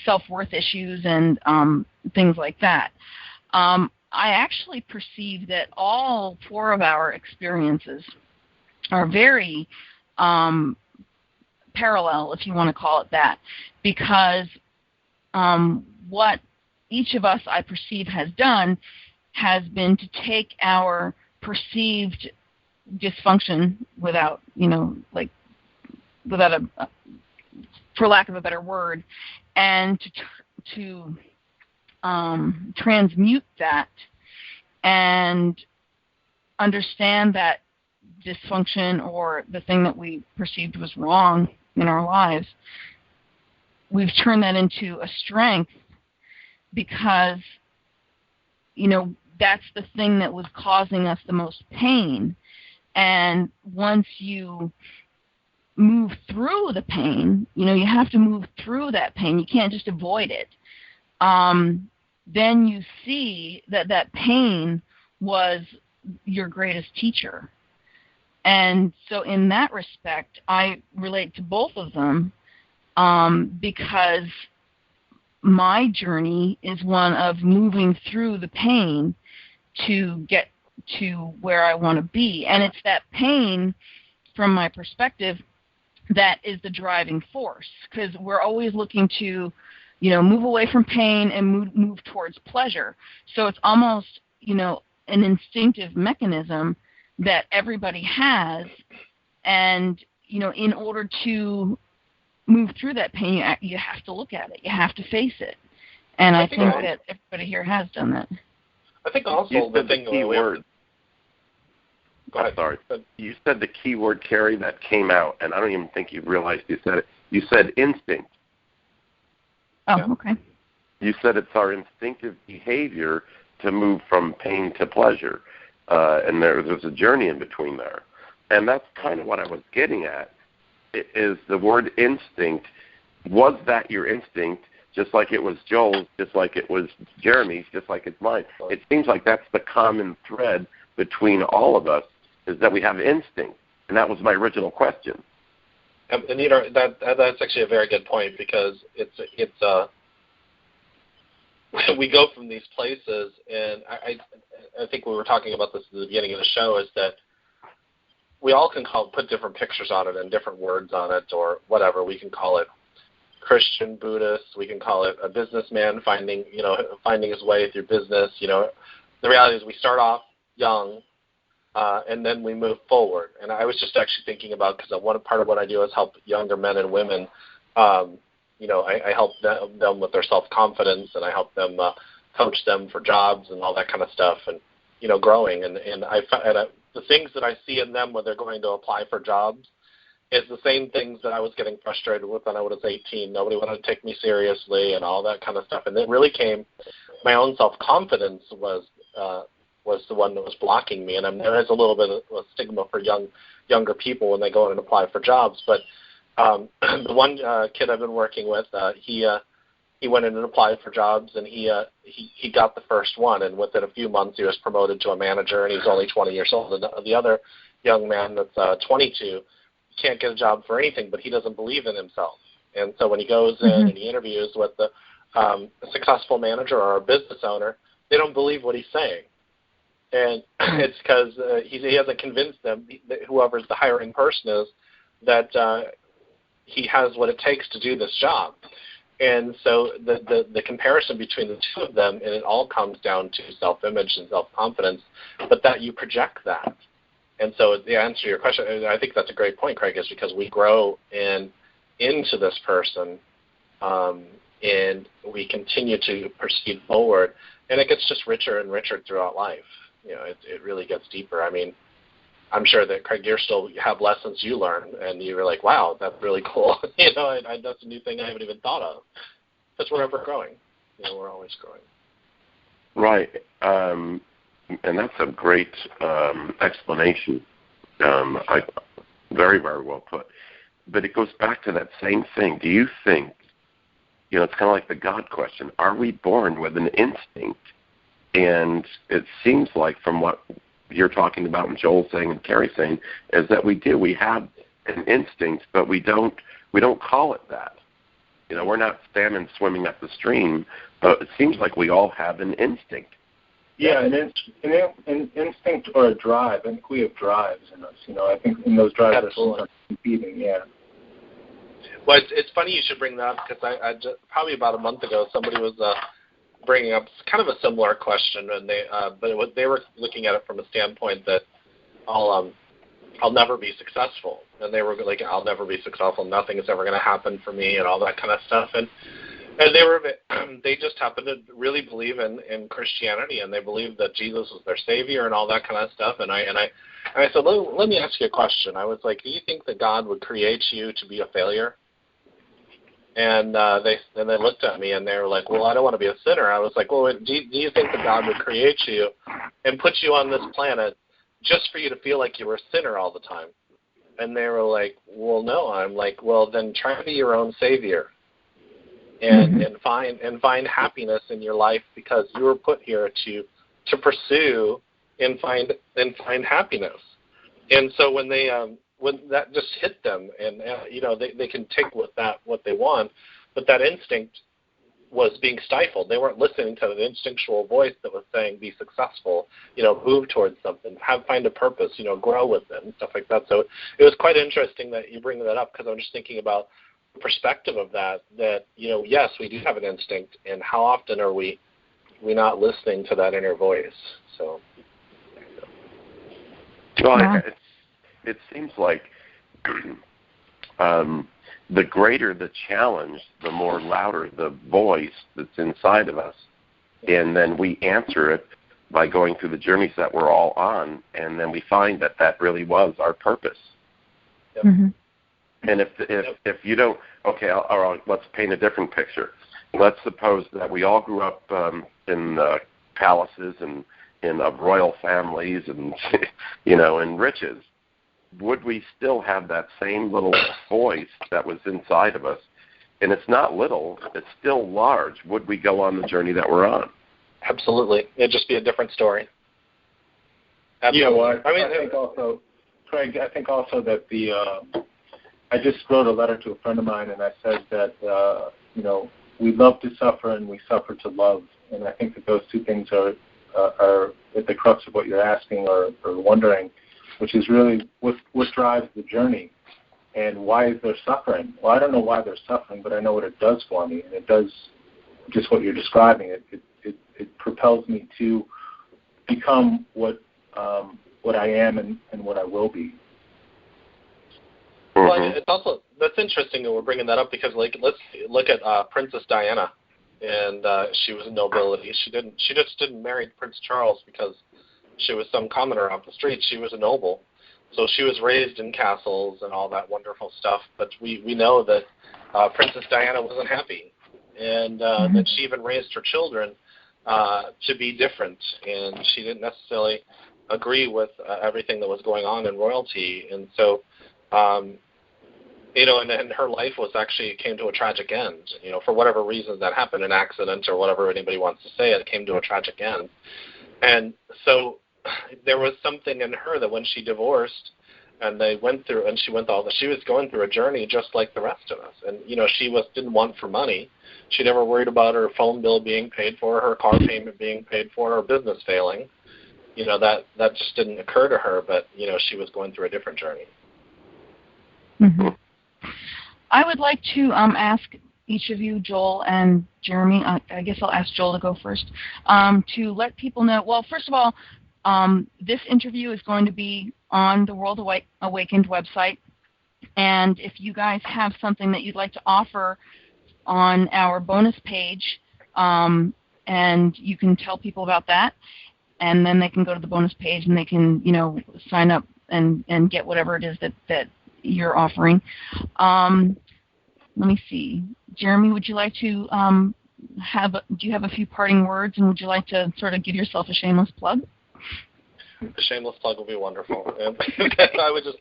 self-worth issues and things like that. I actually perceive that all four of our experiences are very parallel, if you want to call it that, because what each of us, I perceive, has done has been to take our perceived dysfunction without, without for lack of a better word, and to transmute that and understand that dysfunction or the thing that we perceived was wrong in our lives. We've turned that into a strength because, that's the thing that was causing us the most pain. And once you move through the pain, you have to move through that pain. You can't just avoid it. Then you see that pain was your greatest teacher. And so in that respect, I relate to both of them because my journey is one of moving through the pain to get to where I want to be. And it's that pain, from my perspective, that is the driving force, because we're always looking to, move away from pain and move towards pleasure. So it's almost, an instinctive mechanism that everybody has. And, in order to move through that pain, you have to look at it. You have to face it. And I think that everybody here has done that. I think also you said the thing key word. I'm sorry. You said the key word, Carrie, that came out, and I don't even think you realized you said it. You said instinct. Oh, okay. You said it's our instinctive behavior to move from pain to pleasure. and there's a journey in between there. And that's kind of what I was getting at, is the word instinct. Was that your instinct, just like it was Joel's, just like it was Jeremy's, just like it's mine? It seems like that's the common thread between all of us, is that we have instinct. And that was my original question. And that's actually a very good point, because it's we go from these places, and I think we were talking about this at the beginning of the show, is that we all can put different pictures on it and different words on it, or whatever. We can call it Christian, Buddhist. We can call it a businessman finding his way through business. The reality is we start off young, and then we move forward. And I was just actually thinking about, because one part of what I do is help younger men and women. I help them with their self-confidence, and I help them coach them for jobs and all that kind of stuff, and growing. And the things that I see in them when they're going to apply for jobs is the same things that I was getting frustrated with when I was 18. Nobody wanted to take me seriously and all that kind of stuff. And it really came, my own self-confidence was the one that was blocking me. And there is a little bit of a stigma for younger people when they go in and apply for jobs. But the one kid I've been working with, he went in and applied for jobs, and he got the first one. And within a few months, he was promoted to a manager, and he's only 20 years old. And the other young man that's 22 can't get a job for anything, but he doesn't believe in himself. And so when he goes in and he interviews with a successful manager or a business owner, they don't believe what he's saying. And it's because he hasn't convinced them, whoever the hiring person is, that he has what it takes to do this job. And so the comparison between the two of them, and it all comes down to self-image and self-confidence, but that you project that. And so the answer to your question, I think that's a great point, Craig, is because we grow into this person, and we continue to proceed forward, and it gets just richer and richer throughout life. It really gets deeper. I mean, I'm sure that, Craig, you still have lessons you learn, and you're like, wow, that's really cool. That's a new thing I haven't even thought of. Because we're ever growing. We're always growing. Right. And that's a great explanation. Very, very well put. But it goes back to that same thing. Do you think, it's kind of like the God question, are we born with an instinct? And it seems like, from what you're talking about and Joel's saying and Carrie's saying, is that we do. We have an instinct, but we don't call it that. We're not salmon swimming up the stream, but it seems like we all have an instinct. Yeah, an instinct or a drive. I think we have drives in us. I think in those drives are sometimes competing. Yeah. Well, it's funny you should bring that up, because I just, probably about a month ago, somebody was bringing up kind of a similar question, and they were looking at it from a standpoint that I'll never be successful, and they were like, I'll never be successful, nothing is ever going to happen for me, and all that kind of stuff, and they just happen to really believe in Christianity, and they believe that Jesus was their savior and all that kind of stuff, and I said, let me ask you a question. I was like, do you think that God would create you to be a failure? And they looked at me and they were like, well, I don't want to be a sinner. I was like, well, do you think that God would create you and put you on this planet just for you to feel like you were a sinner all the time? And they were like, well, no. I'm like, well, then try to be your own savior and find happiness in your life, because you were put here to pursue and find happiness. And so when that just hit them, and they can take what they want, but that instinct was being stifled. They weren't listening to the instinctual voice that was saying, be successful, move towards something, find a purpose, grow with it and stuff like that. So it was quite interesting that you bring that up, because I'm just thinking about the perspective of that, yes, we do have an instinct, and how often are we not listening to that inner voice? So. Well, it seems like the greater the challenge, the more louder the voice that's inside of us. And then we answer it by going through the journeys that we're all on, and then we find that really was our purpose. Yep. Mm-hmm. And if you don't, okay, let's paint a different picture. Let's suppose that we all grew up in palaces and of royal families and, you know, and riches, would we still have that same little voice that was inside of us? And it's not little, it's still large. Would we go on the journey that we're on? Absolutely. It'd just be a different story. Absolutely. Yeah, well, I think also, Craig, I think also that I just wrote a letter to a friend of mine, and I said that, you know, we love to suffer and we suffer to love. And I think that those two things are at the crux of what you're asking or wondering, which is really what drives the journey. And why is there suffering? Well, I don't know why there's suffering, but I know what it does for me, and it does just what you're describing. It propels me to become what I am and what I will be. Well, it's also, that's interesting that we're bringing that up because, like, let's look at Princess Diana, and she was a nobility. She just didn't marry Prince Charles because she was some commoner off the street. She was a noble. So she was raised in castles and all that wonderful stuff, but we know that Princess Diana wasn't happy, and that she even raised her children to be different, and she didn't necessarily agree with everything that was going on in royalty, and so, you know, and her life came to a tragic end, you know, for whatever reason that happened, an accident or whatever anybody wants to say, it came to a tragic end, and so there was something in her that when she divorced and they went through, and she was going through a journey just like the rest of us. And, you know, she didn't want for money. She never worried about her phone bill being paid for, her car payment being paid for, her business failing. You know, that just didn't occur to her, but, you know, she was going through a different journey. Mm-hmm. I would like to ask each of you, Joel and Jeremy, I guess I'll ask Joel to go first, to let people know, well, first of all, this interview is going to be on the World Awakened website, and if you guys have something that you'd like to offer on our bonus page, and you can tell people about that, and then they can go to the bonus page and they can, you know, sign up and get whatever it is that you're offering. Let me see. Jeremy, would you like to do you have a few parting words, and would you like to sort of give yourself a shameless plug? A shameless plug will be wonderful. And I will just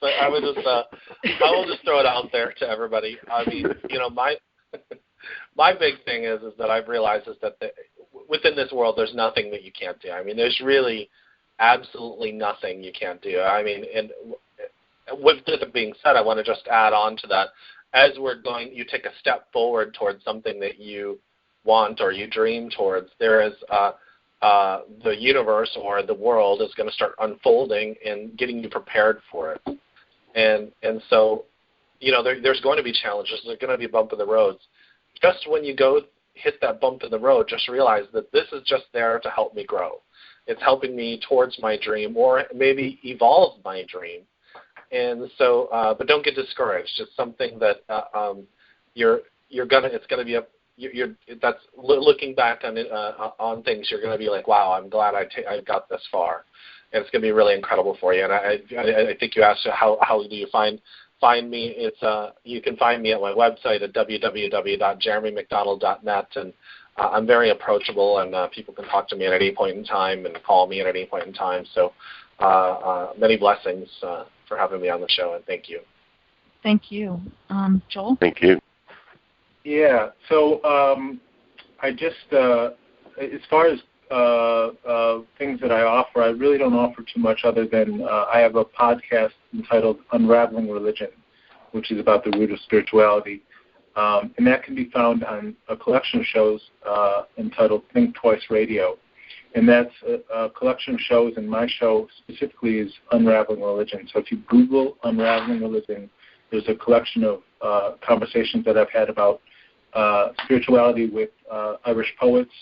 throw it out there to everybody. I mean, you know, my big thing is that I've realized is that within this world, there's nothing that you can't do. I mean, there's really absolutely nothing you can't do. I mean, and with that being said, I want to just add on to that. As you take a step forward towards something that you want or you dream towards, there is the universe or the world is going to start unfolding and getting you prepared for it. And so, you know, there's going to be challenges. There's going to be a bump in the roads. Just when you go hit that bump in the road, just realize that this is just there to help me grow. It's helping me towards my dream or maybe evolve my dream. And so, but don't get discouraged. It's something that that's looking back on things. You're going to be like, wow, I'm glad I got this far, and it's going to be really incredible for you. And I think you asked how do you find me? It's you can find me at my website at www.jeremymcdonald.net, and I'm very approachable, and people can talk to me at any point in time and call me at any point in time. So many blessings for having me on the show, and thank you. Thank you. Joel? Thank you. Yeah, so I just, as far as things that I offer, I really don't offer too much other than I have a podcast entitled Unraveling Religion, which is about the root of spirituality. And that can be found on a collection of shows entitled Think Twice Radio. And that's a collection of shows, and my show specifically is Unraveling Religion. So if you Google Unraveling Religion, there's a collection of conversations that I've had about spirituality with Irish poets,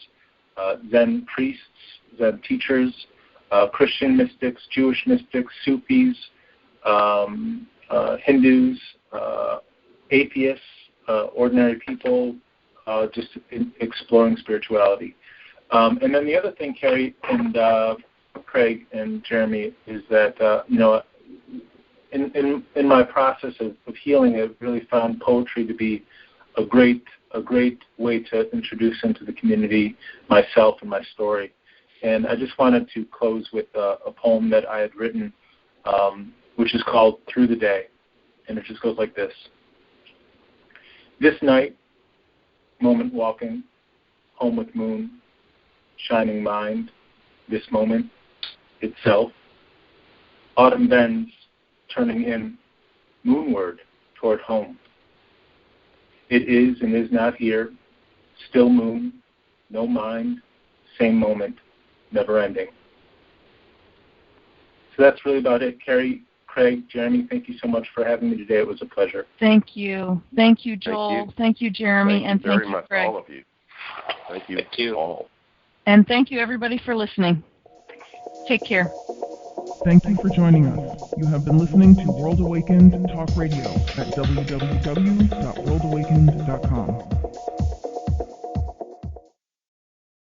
Zen priests, Zen teachers, Christian mystics, Jewish mystics, Sufis, Hindus, atheists, ordinary people, just exploring spirituality. And then the other thing, Carrie and Craig and Jeremy, is that you know, in my process of healing, I've really found poetry to be a great way to introduce into the community myself and my story. And I just wanted to close with a poem that I had written, which is called Through the Day. And it just goes like this. This night, moment walking, home with moon, shining mind, this moment itself. Autumn bends, turning in, moonward toward home. It is and is not here, still moon, no mind, same moment, never ending. So that's really about it. Carrie, Craig, Jeremy, thank you so much for having me today. It was a pleasure. Thank you. Thank you, Joel. Thank you, Jeremy. Thank you and very thank you, much, Craig. all of you. Thank you all. And thank you, everybody, for listening. Take care. Thank you for joining us. You have been listening to World Awakened Talk Radio at www.worldawakened.com.